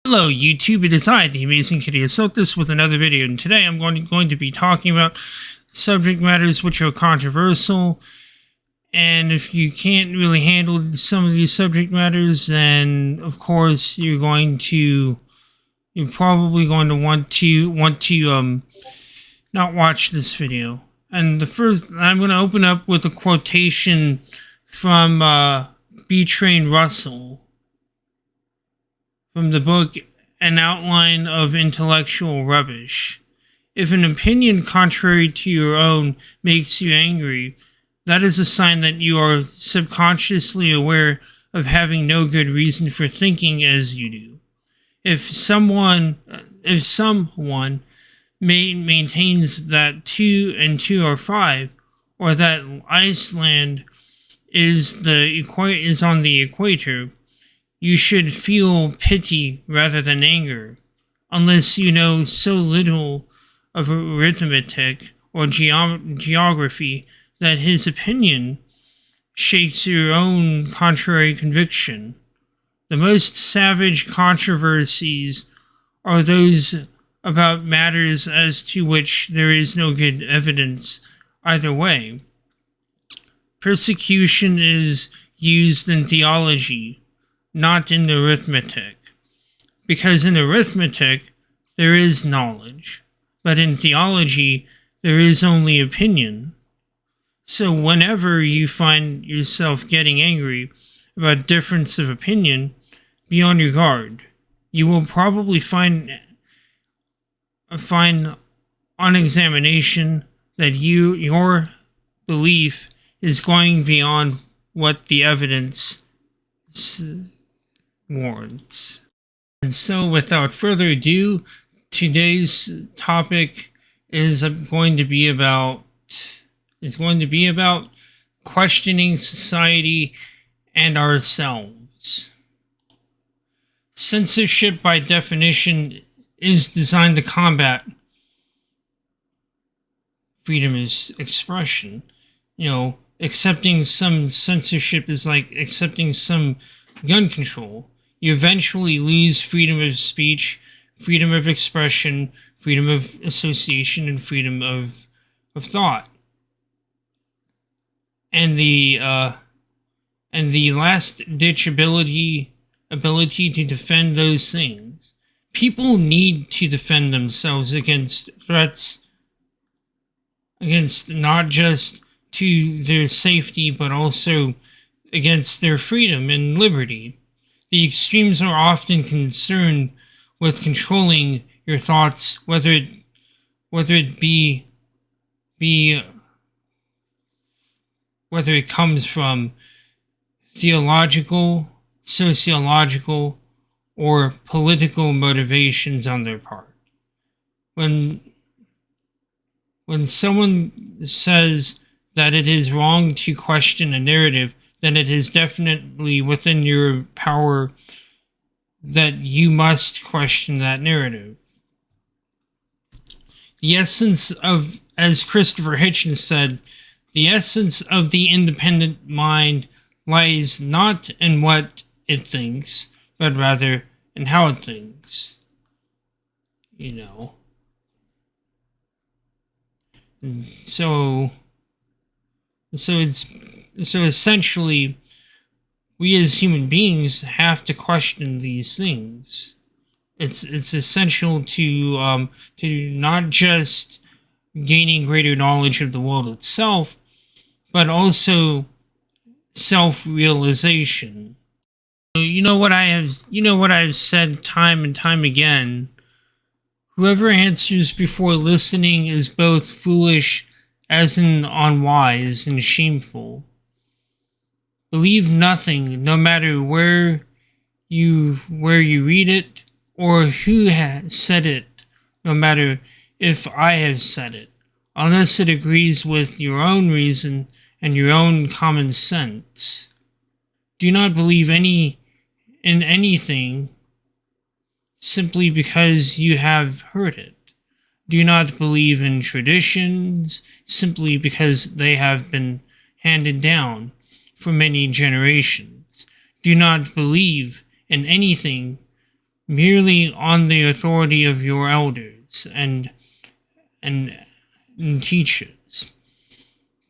Hello YouTube, it is I, the Amazing Kitty Asotis, with another video, and today I'm going to be talking about subject matters which are controversial, and if you can't really handle some of these subject matters, then of course you're probably going to want to not watch this video. And I'm going to open up with a quotation from B. Train Russell, from the book An Outline of Intellectual Rubbish. If an opinion contrary to your own makes you angry, that is a sign that you are subconsciously aware of having no good reason for thinking as you do. If someone maintains that 2 and 2 are 5, or that Iceland is on the equator, you should feel pity rather than anger, unless you know so little of arithmetic or geography that his opinion shakes your own contrary conviction. The most savage controversies are those about matters as to which there is no good evidence either way. Persecution is used in theology, not in arithmetic, because in arithmetic there is knowledge, but in theology there is only opinion. So whenever you find yourself getting angry about difference of opinion, be on your guard. You will probably find on examination that your belief is going beyond what the evidence warrants. And so, without further ado, today's topic is going to be about questioning society and ourselves. Censorship, by definition, is designed to combat freedom of expression. Accepting some censorship is like accepting some gun control. You eventually lose freedom of speech, freedom of expression, freedom of association, and freedom of thought. And the last ditch ability to defend those things. People need to defend themselves against threats, against not just to their safety, but also against their freedom and liberty. The extremes are often concerned with controlling your thoughts, whether it comes from theological, sociological, or political motivations on their part. When someone says that it is wrong to question a narrative, then it is definitely within your power that you must question that narrative. The essence of, as Christopher Hitchens said, the essence of the independent mind lies not in what it thinks, but rather in how it thinks. So essentially, we as human beings have to question these things. It's essential to not just gaining greater knowledge of the world itself, but also self-realization. You know what I've said time and time again. Whoever answers before listening is both foolish as in unwise and shameful. Believe nothing, no matter where you read it or who has said it, no matter if I have said it, unless it agrees with your own reason and your own common sense. Do not believe in anything simply because you have heard it. Do not believe in traditions simply because they have been handed down for many generations. Do not believe in anything merely on the authority of your elders and, and teachers.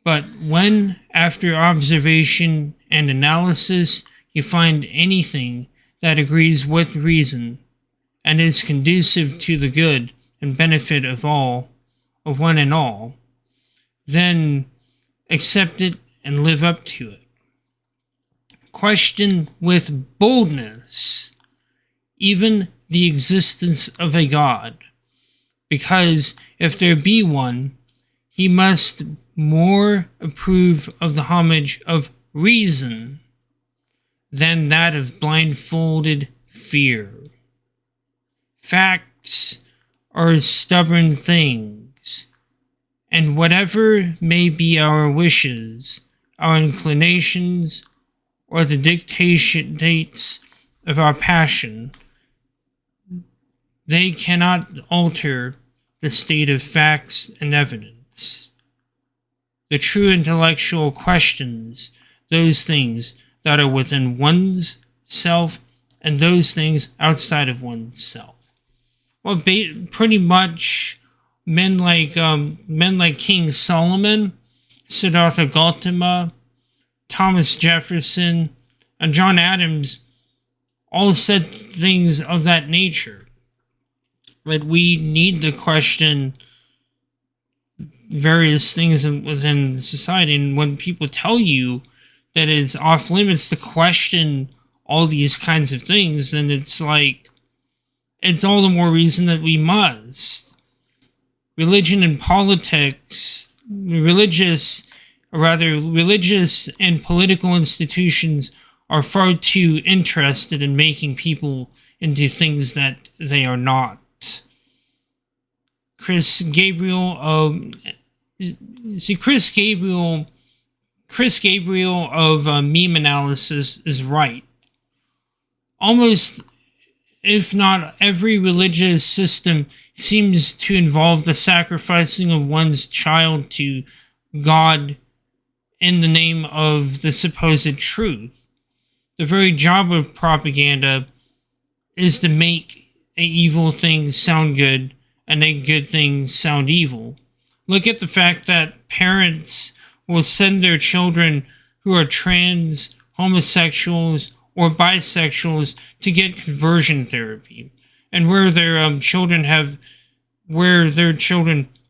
But when, after observation and analysis, you find anything that agrees with reason and is conducive to the good and benefit of one and all, then accept it and live up to it. Question with boldness even the existence of a God, because if there be one, he must more approve of the homage of reason than that of blindfolded fear. Facts are stubborn things, and whatever may be our wishes, our inclinations, or the dictates of our passion, they cannot alter the state of facts and evidence. The true intellectual questions those things that are within one's self and those things outside of one's self. Well, pretty much men like King Solomon, Siddhartha Gautama, Thomas Jefferson, and John Addons all said things of that nature. That we need to question various things within society, and when people tell you that it's off limits to question all these kinds of things, then it's like, it's all the more reason that we must. Religion and politics, religious and political institutions are far too interested in making people into things that they are not. Chris Gabriel of meme analysis is right. Almost, if not every religious system, seems to involve the sacrificing of one's child to God in the name of the supposed truth. The very job of propaganda is to make an evil thing sound good and a good thing sound evil. Look at the fact that parents will send their children who are trans, homosexuals, or bisexuals to get conversion therapy, and where their children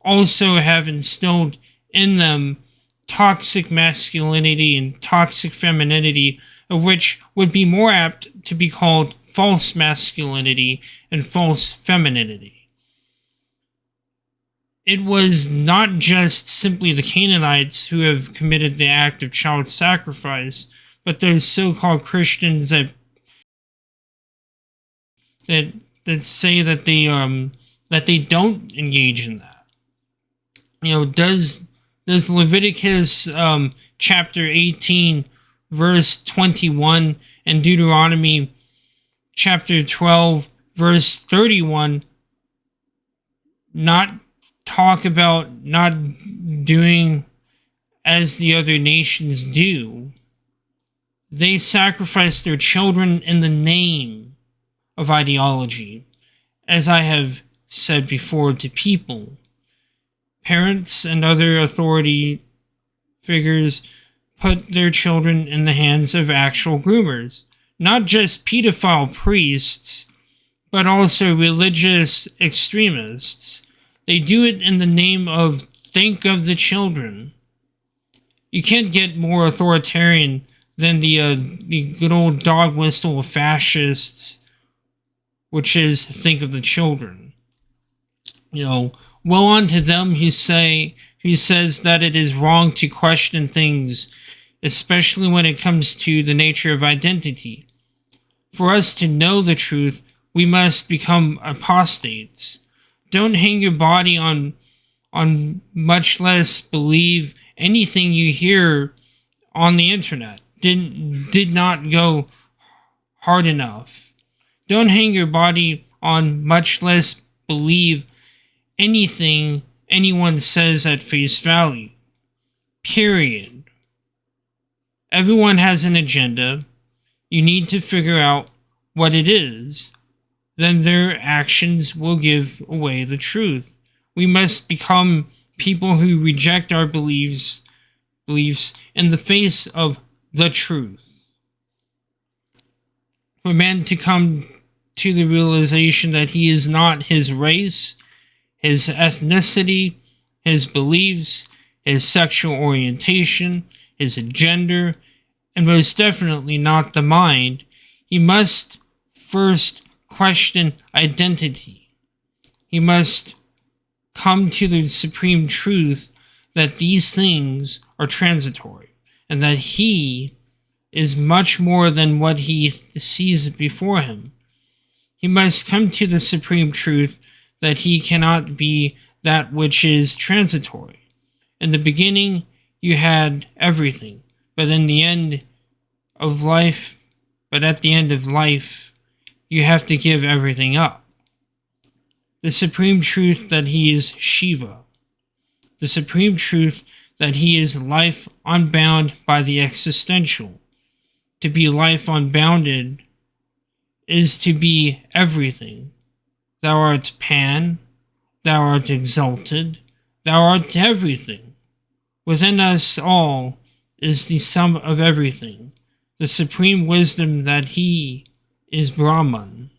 also have instilled in them toxic masculinity and toxic femininity, of which would be more apt to be called false masculinity and false femininity. It was not just simply the Canaanites who have committed the act of child sacrifice, but those so-called Christians that say that they don't engage in that. You know, does Leviticus chapter 18 verse 21 and Deuteronomy chapter 12 verse 31 not talk about not doing as the other nations do? They sacrifice their children in the name of ideology, as I have said before to people. Parents and other authority figures put their children in the hands of actual groomers, not just pedophile priests, but also religious extremists. They do it in the name of think of the children. You can't get more authoritarian than the good old dog whistle of fascists, which is think of the children. You know, woe unto them who says that it is wrong to question things, especially when it comes to the nature of identity. For us to know the truth, we must become apostates. Don't hang your body on much less believe anything you hear on the internet. Did not go hard enough. Don't hang your body on much less believe anything anyone says at face value. Period. Everyone has an agenda. You need to figure out what it is. then their actions will give away the truth. We must become people who reject our beliefs in the face of the truth. For man to come to the realization that he is not his race, his ethnicity, his beliefs, his sexual orientation, his gender, and most definitely not the mind, he must first question identity. He must come to the supreme truth that these things are transitory, and that he is much more than what he sees before him. He must come to the supreme truth that he cannot be that which is transitory. In the beginning, you had everything, but at the end of life, you have to give everything up. The supreme truth that he is Shiva. The supreme truth that he is life unbound by the existential. To be life unbounded is to be everything. Thou art Pan, thou art exalted, thou art everything. Within us all is the sum of everything, the supreme wisdom that he is Brahman.